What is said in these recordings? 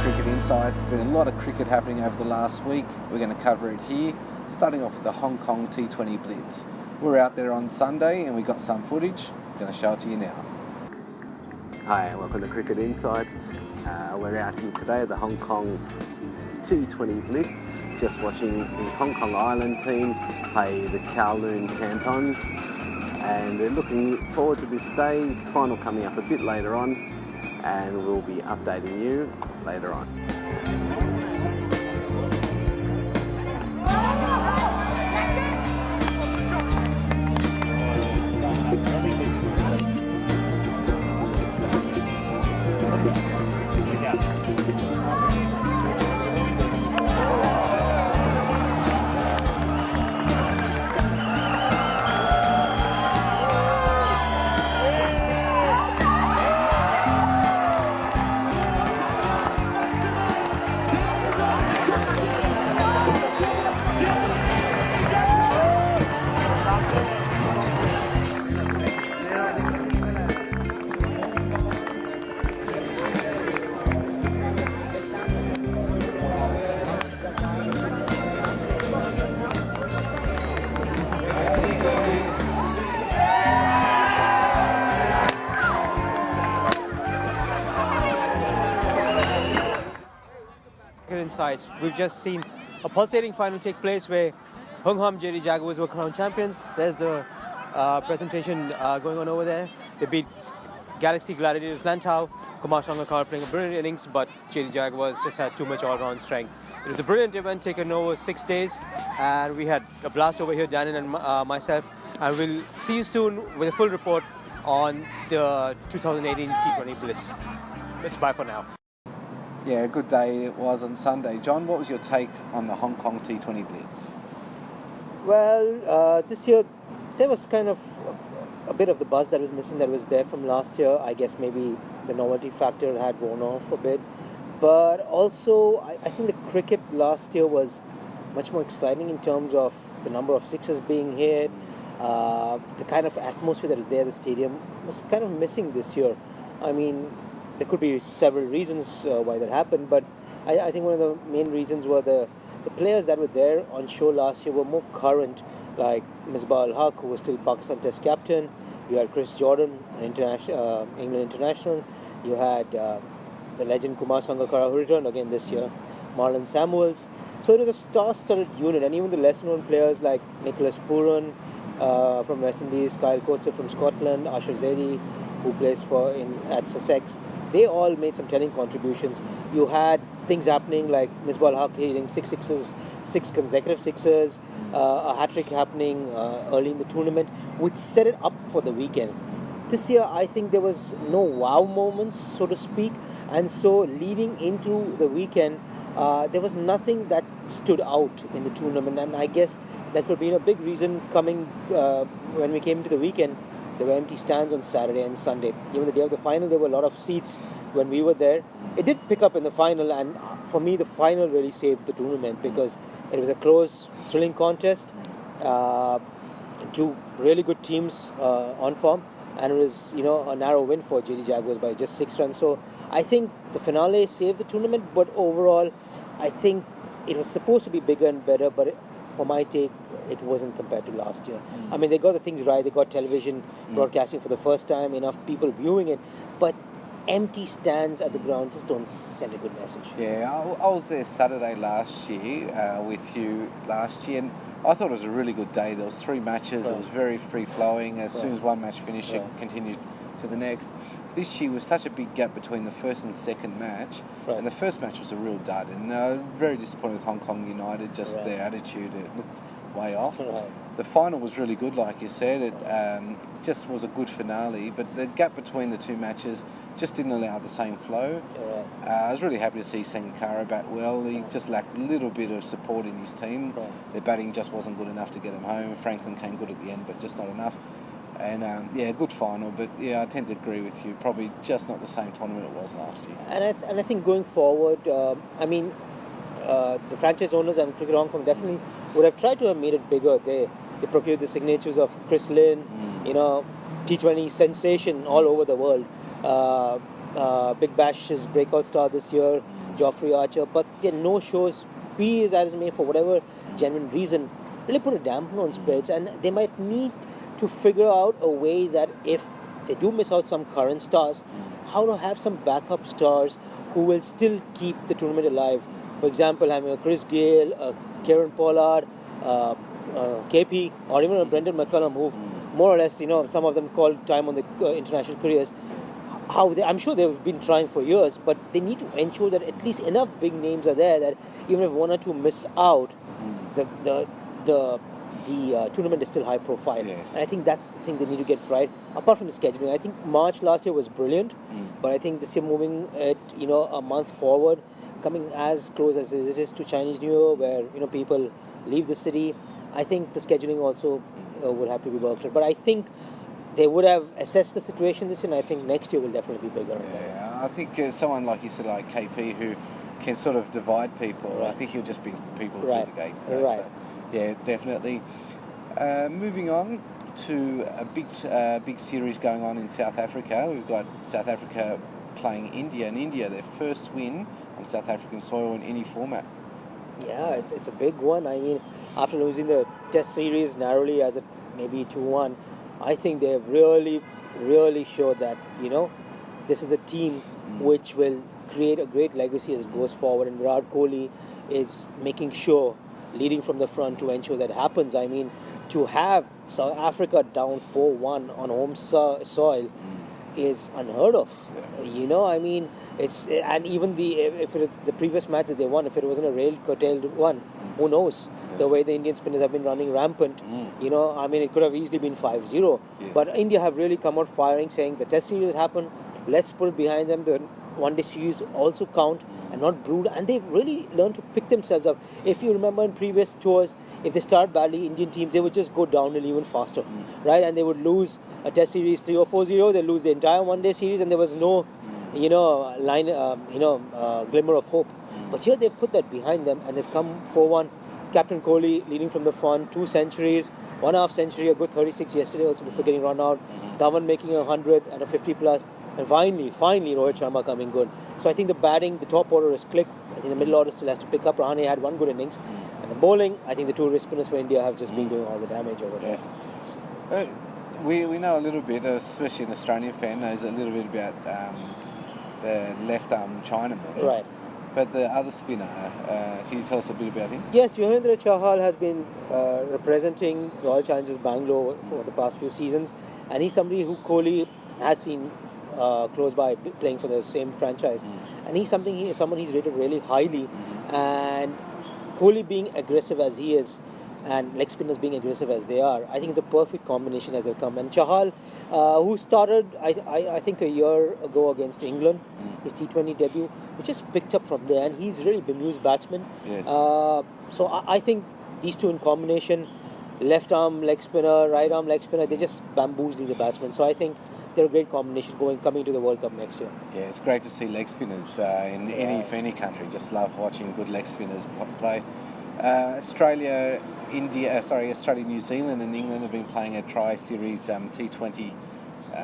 Cricket Insights. There's been a lot of cricket happening over the last week. We're going to cover it here, starting off with the Hong Kong T20 Blitz. We're out there on Sunday and we got some footage. I'm going to show it to you now. Hi, and welcome to Cricket Insights. We're out here today at the Hong Kong T20 Blitz, just watching the Hong Kong Island team play the Kowloon Cantons, and we're looking forward to this day. Final coming up a bit later on, and we'll be updating you later on. Insights. We've just seen a pulsating final take place where Hong Kong JD Jaguars were crowned champions. There's the presentation going on over there. They beat Galaxy Gladiators Lantau. Kumar Sangakkara playing a brilliant innings, but JD Jaguars just had too much all-round strength. It was a brilliant event taken over 6 days, and we had a blast over here, Daniel and myself. And we'll see you soon with a full report on the 2018 T20 Blitz. It's bye for now. Yeah, a good day it was on Sunday. John, what was your take on the Hong Kong T20 Blitz? Well, this year there was kind of a bit of the buzz that was missing that was there from last year. I guess maybe the novelty factor had worn off a bit. But also, I think the cricket last year was much more exciting in terms of the number of sixes being hit. The kind of atmosphere that was there at the stadium was kind of missing this year. I mean, there could be several reasons why that happened, but I think one of the main reasons were the players that were there on show last year were more current, like Misbah al-Haq, who was still Pakistan Test captain. You had Chris Jordan, an England international. You had the legend Kumar Sangakkara, who returned again this year. Marlon Samuels. So it was a star-studded unit, and even the lesser-known players like Nicholas Pooran from West Indies, Kyle Coates from Scotland, Asher Zaidi, who plays at Sussex. They all made some telling contributions. You had things happening like Misbah al-Haq hitting 6 consecutive sixes, a hat-trick happening early in the tournament, which set it up for the weekend. This year, I think there was no wow moments, so to speak, and so leading into the weekend, there was nothing that stood out in the tournament, and I guess that could be a big reason coming when we came to the weekend. There were empty stands on Saturday and Sunday. Even the day of the final, there were a lot of seats when we were there. It did pick up in the final, and for me, the final really saved the tournament because it was a close, thrilling contest. Two really good teams on form, and it was a narrow win for JD Jaguars by just 6 runs. So I think the finale saved the tournament, but overall, I think it was supposed to be bigger and better, but for my take, it wasn't compared to last year. I mean, they got the things right. They got television broadcasting for the first time, enough people viewing it, but empty stands at the ground just don't send a good message. Yeah, I was there Saturday last year with you last year, and I thought it was a really good day. There was 3 matches. Right. It was very free-flowing. As soon as one match finished, it continued to the next. This year was such a big gap between the first and second match, and the first match was a real dud, and very disappointed with Hong Kong United, just their attitude. It looked way off. The final was really good, like you said. It just was a good finale, but the gap between the 2 matches just didn't allow the same flow. I was really happy to see Sangakkara bat well. He just lacked a little bit of support in his team. Their batting just wasn't good enough to get him home. Franklin came good at the end, but just not enough. And good final, but I tend to agree with you. Probably just not the same tournament it was last year. And I think going forward, the franchise owners and Cricket Hong Kong definitely would have tried to have made it bigger. They procured the signatures of Chris Lynn, T20 sensation all over the world. Big Bash's breakout star this year, Geoffrey Archer, but there are no shows. As may, for whatever genuine reason, really put a damper on spirits, and they might need to figure out a way that if they do miss out some current stars, how to have some backup stars who will still keep the tournament alive. For example, having a Chris Gale, Kieran Pollard, KP, or even a Brendan McCullum, who've more or less, some of them called time on the international careers. I'm sure they've been trying for years, but they need to ensure that at least enough big names are there that even if one or two miss out, the tournament is still high profile. Yes. And I think that's the thing they need to get right. Apart from the scheduling, I think March last year was brilliant, but I think this year moving it, a month forward, coming as close as it is to Chinese New Year, where people leave the city, I think the scheduling also would have to be worked out. But I think they would have assessed the situation this year, and I think next year will definitely be bigger. Yeah, I think someone like you said, like KP, who can sort of divide people, right. I think he'll just bring people through the gates. Though, right. So, yeah, definitely. Moving on to a big series going on in South Africa. We've got South Africa playing India, and India, their first win on South African soil in any format. Yeah, it's a big one. I mean, after losing the Test series narrowly as maybe 2-1, I think they've really, really showed that, this is a team which will create a great legacy as it goes forward. And Virat Kohli is making sure, leading from the front to ensure that happens. I mean, to have South Africa down 4-1 on home soil is unheard of. Yeah. I mean, and even if it was the previous match that they won, if it wasn't a rail curtailed one, who knows? Yes. The way the Indian spinners have been running rampant, I mean, it could have easily been 5-0. Yes. But India have really come out firing, saying the Test series happened, let's put it behind them. The one-day series also count and not brood. And they've really learned to pick themselves up. If you remember in previous tours, if they start badly, Indian teams, they would just go downhill even faster, right? And they would lose a Test series 3 or 4-0. They lose the entire one-day series, and there was no, glimmer of hope. But here they've put that behind them, and they've come 4-1. Captain Kohli leading from the front, 2 centuries, 1.5 century, a good 36 yesterday also before getting run out. Dhawan making 100 and a 50 plus. And finally, Rohit Sharma coming good. So I think the batting, the top order is clicked. I think the middle order still has to pick up. Rahane had one good innings. And the bowling, I think the 2 wrist spinners for India have just been doing all the damage over there. Yes. We know a little bit, especially an Australian fan, knows a little bit about the left arm Chinaman. Right. But the other spinner, can you tell us a bit about him? Yes, Yogendra Chahal has been representing Royal Challengers Bangalore for the past few seasons. And he's somebody who Kohli has seen close by playing for the same franchise. And he's someone he's rated really highly. And Kohli being aggressive as he is, and leg spinners being aggressive as they are, I think it's a perfect combination as they come. And Chahal, who started, I think a year ago against England, his T20 debut, was just picked up from there, and he's really bemused batsman. Yes. So I think these two in combination, left arm leg spinner, right arm leg spinner, they just bamboozle the batsman. So I think they're a great combination coming to the World Cup next year. Yeah, it's great to see leg spinners in any country. Just love watching good leg spinners play. Australia, New Zealand and England have been playing a tri-series T20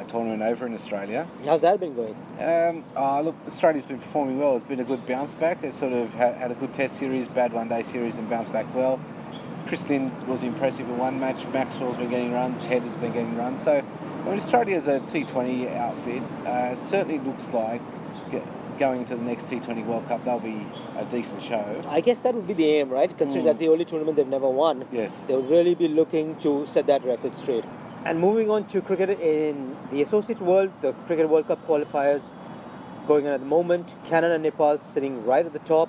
tournament over in Australia. How's that been going? Look, Australia's been performing well. It's been a good bounce back. They sort of had a good Test series, bad one-day series, and bounced back well. Chris Lynn was impressive in one match. Maxwell's been getting runs. Head has been getting runs. So, Australia as a T20 outfit certainly looks like going into the next T20 World Cup, they'll be a decent show. I guess that would be the aim, right? Considering that's the only tournament they've never won. Yes. They would really be looking to set that record straight. And moving on to cricket in the associate world, the Cricket World Cup qualifiers going on at the moment. Canada and Nepal sitting right at the top.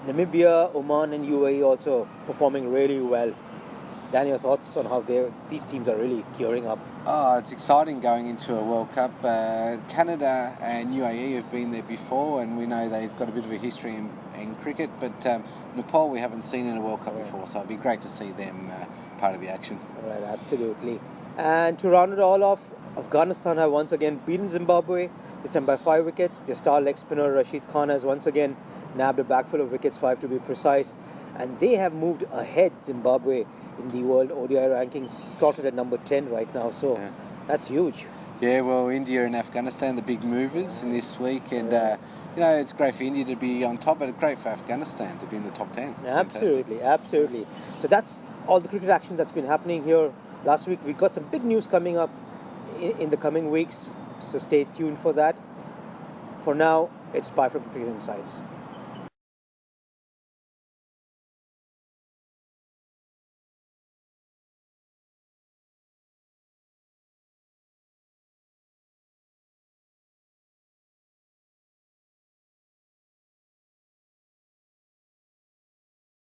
Namibia, Oman and UAE also performing really well. Dan, your thoughts on how these teams are really gearing up? It's exciting going into a World Cup. Canada and UAE have been there before, and we know they've got a bit of a history in cricket, but Nepal we haven't seen in a World Cup before, so it'd be great to see them part of the action. Right, absolutely. And to round it all off, Afghanistan have once again beaten Zimbabwe, this time by 5 wickets. Their star leg spinner Rashid Khan has once again nabbed a bagful of wickets, 5 to be precise, and they have moved ahead Zimbabwe in the World ODI rankings, slotted at number 10 right now, so that's huge. Yeah, well, India and Afghanistan, the big movers in this week, and it's great for India to be on top, but great for Afghanistan to be in the top 10. Absolutely, absolutely. So that's all the cricket action that's been happening here last week. We got some big news coming up in the coming weeks, so stay tuned for that. For now, it's bye from Cricket Insights.